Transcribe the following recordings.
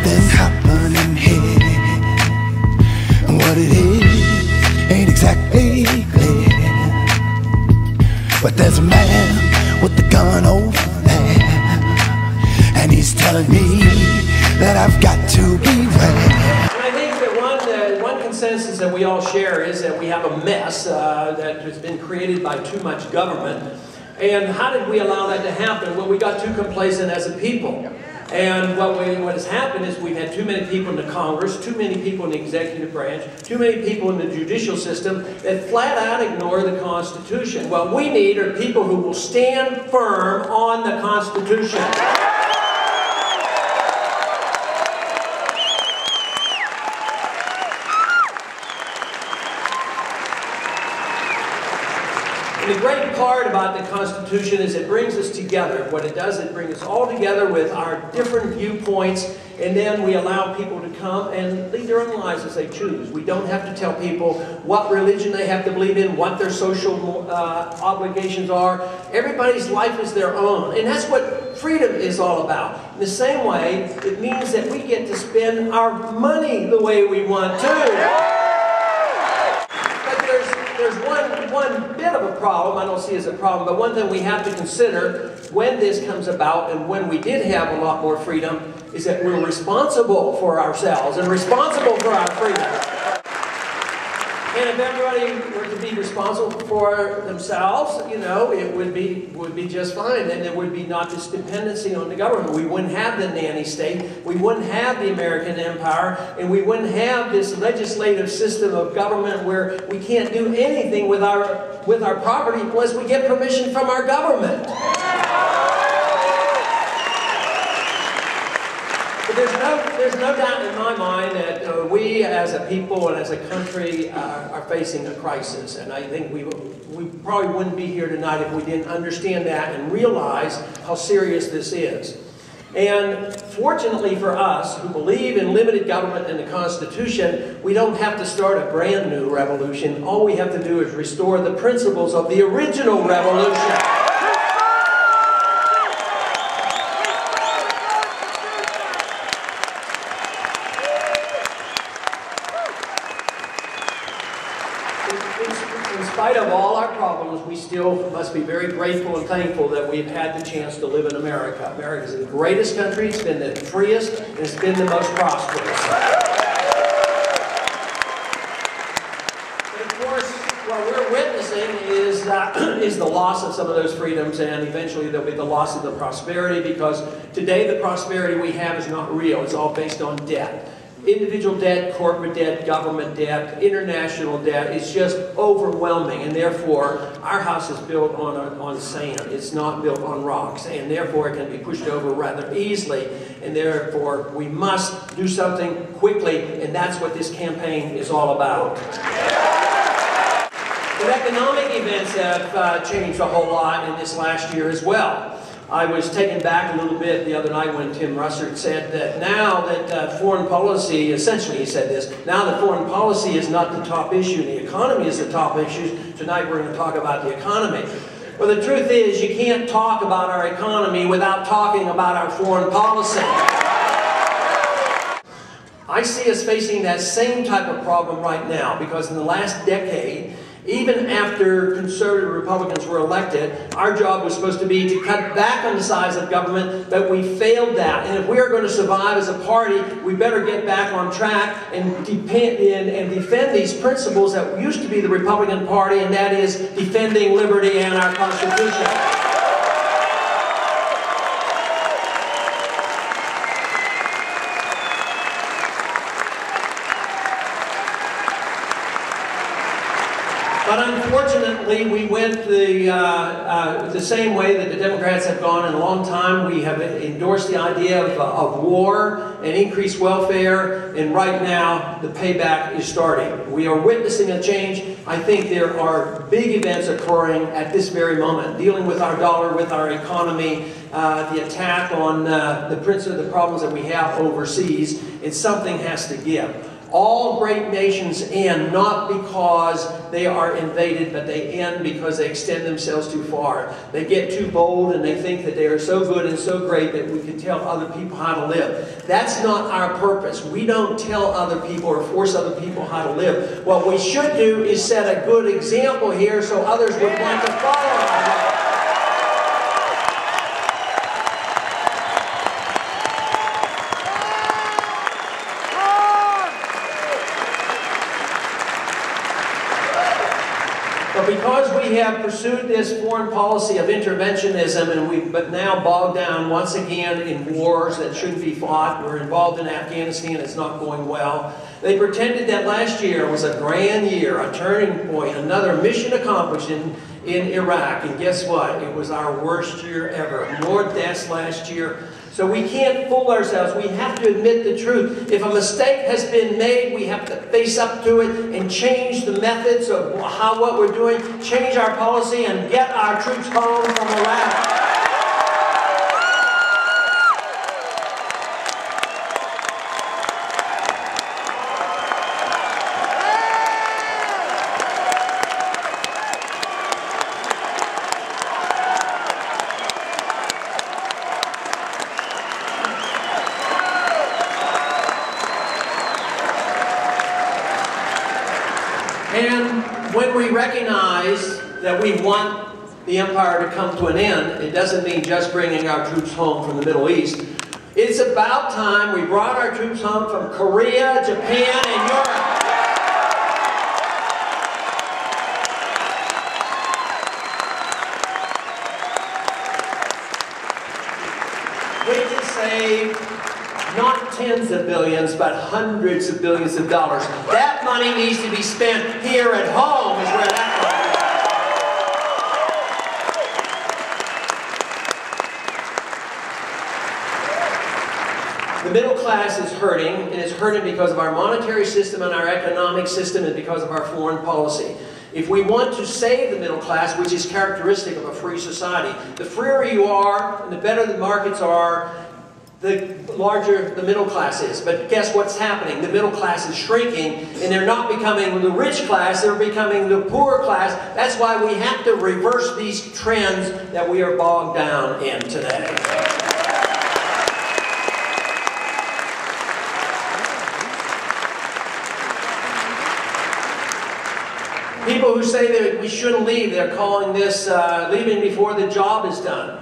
something happening here, and what it is ain't exactly clear. But there's a man with the gun over there, and he's telling me that I've got to beware. And I think that one consensus that we all share is that we have a mess that has been created by too much government. And how did we allow that to happen? Well, we got too complacent as a people. And what has happened is we've had too many people in the Congress, too many people in the executive branch, too many people in the judicial system that flat out ignore the Constitution. What we need are people who will stand firm on the Constitution. And the great part about the Constitution is it brings us together. What it does, it brings us all together with our different viewpoints, and then we allow people to come and lead their own lives as they choose. We don't have to tell people what religion they have to believe in, what their social obligations are. Everybody's life is their own, and that's what freedom is all about. In the same way, it means that we get to spend our money the way we want to. There's one bit of a problem, I don't see as a problem, but one thing we have to consider when this comes about and when we did have a lot more freedom is that we're responsible for ourselves and responsible for our freedom. And if everybody were to be responsible for themselves, you know, it would be just fine. And there would be not this dependency on the government. We wouldn't have the nanny state. We wouldn't have the American empire. And we wouldn't have this legislative system of government where we can't do anything with our property unless we get permission from our government. But there's no doubt in my mind that we as a people and as a country are facing a crisis. And I think we probably wouldn't be here tonight if we didn't understand that and realize how serious this is. And fortunately for us who believe in limited government and the Constitution, we don't have to start a brand new revolution. All we have to do is restore the principles of the original revolution. In spite of all our problems, we still must be very grateful and thankful that we've had the chance to live in America. America is the greatest country, it's been the freest, and it's been the most prosperous. But of course, what we're witnessing is the loss of some of those freedoms, and eventually there'll be the loss of the prosperity, because today the prosperity we have is not real. It's all based on debt. Individual debt, corporate debt, government debt, international debt is just overwhelming, and therefore our house is built on sand. It's not built on rocks, and therefore it can be pushed over rather easily, and therefore we must do something quickly, and that's what this campaign is all about. But economic events have changed a whole lot in this last year as well. I was taken back a little bit the other night when Tim Russert said that now that foreign policy, essentially he said this, now that foreign policy is not the top issue, the economy is the top issue. Tonight we're going to talk about the economy. Well, the truth is you can't talk about our economy without talking about our foreign policy. I see us facing that same type of problem right now, because in the last decade, even after conservative Republicans were elected, our job was supposed to be to cut back on the size of government, but we failed that. And if we are going to survive as a party, we better get back on track and defend these principles that used to be the Republican Party, and that is defending liberty and our Constitution. But unfortunately, we went the same way that the Democrats have gone in a long time. We have endorsed the idea of war and increased welfare, and right now the payback is starting. We are witnessing a change. I think there are big events occurring at this very moment, dealing with our dollar, with our economy, the attack on the problems that we have overseas, and something has to give. All great nations end not because they are invaded, but they end because they extend themselves too far. They get too bold and they think that they are so good and so great that we can tell other people how to live. That's not our purpose. We don't tell other people or force other people how to live. What we should do is set a good example here so others would want to follow our way. But because we have pursued this foreign policy of interventionism and we've now bogged down once again in wars that shouldn't be fought, we're involved in Afghanistan, it's not going well. They pretended that last year was a grand year, a turning point, another mission accomplished in Iraq. And guess what? It was our worst year ever. More deaths last year. So we can't fool ourselves. We have to admit the truth. If a mistake has been made, we have to face up to it and change the methods of what we're doing, change our policy, and get our troops home from Iraq. And when we recognize that we want the empire to come to an end, it doesn't mean just bringing our troops home from the Middle East. It's about time we brought our troops home from Korea, Japan, and Europe. We can save not tens of billions, but hundreds of billions of dollars. That money needs to be spent here at home is where that money is. The middle class is hurting, and it's hurting because of our monetary system and our economic system and because of our foreign policy. If we want to save the middle class, which is characteristic of a free society, the freer you are and the better the markets are, the larger the middle class is. But guess what's happening? The middle class is shrinking, and they're not becoming the rich class, they're becoming the poor class. That's why we have to reverse these trends that we are bogged down in today. People who say that we shouldn't leave, they're calling this leaving before the job is done.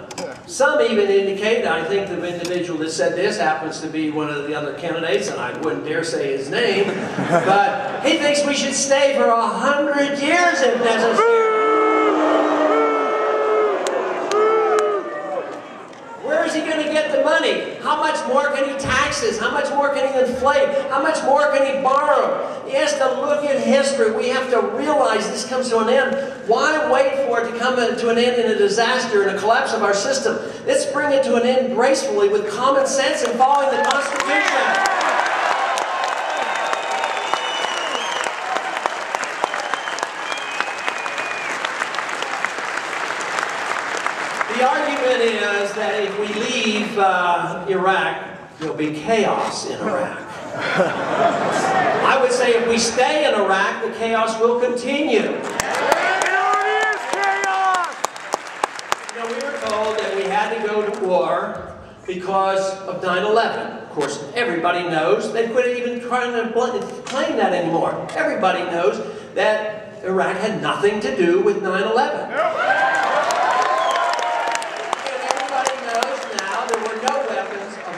Some even indicate, I think the individual that said this happens to be one of the other candidates, and I wouldn't dare say his name, but he thinks we should stay for 100 years if necessary. Where is he going to get the money? How much more can he tax us? How much more can he inflate? How much more can he borrow? He has to look at history. We have to realize this comes to an end. Why wait for it to come to an end in a disaster and a collapse of our system? Let's bring it to an end gracefully with common sense and following the Constitution. The argument is that if we leave Iraq, there'll be chaos in Iraq. I would say if we stay in Iraq, the chaos will continue. You know, we were told that we had to go to war because of 9/11. Of course, everybody knows. They quit even trying to claim that anymore. Everybody knows that Iraq had nothing to do with 9/11.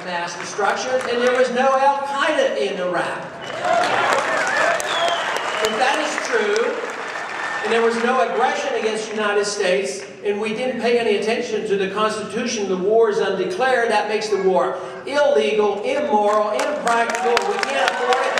Mass destruction, and there was no Al-Qaeda in Iraq. If that is true, and there was no aggression against the United States, and we didn't pay any attention to the Constitution, the war is undeclared, that makes the war illegal, immoral, impractical, we can't afford it.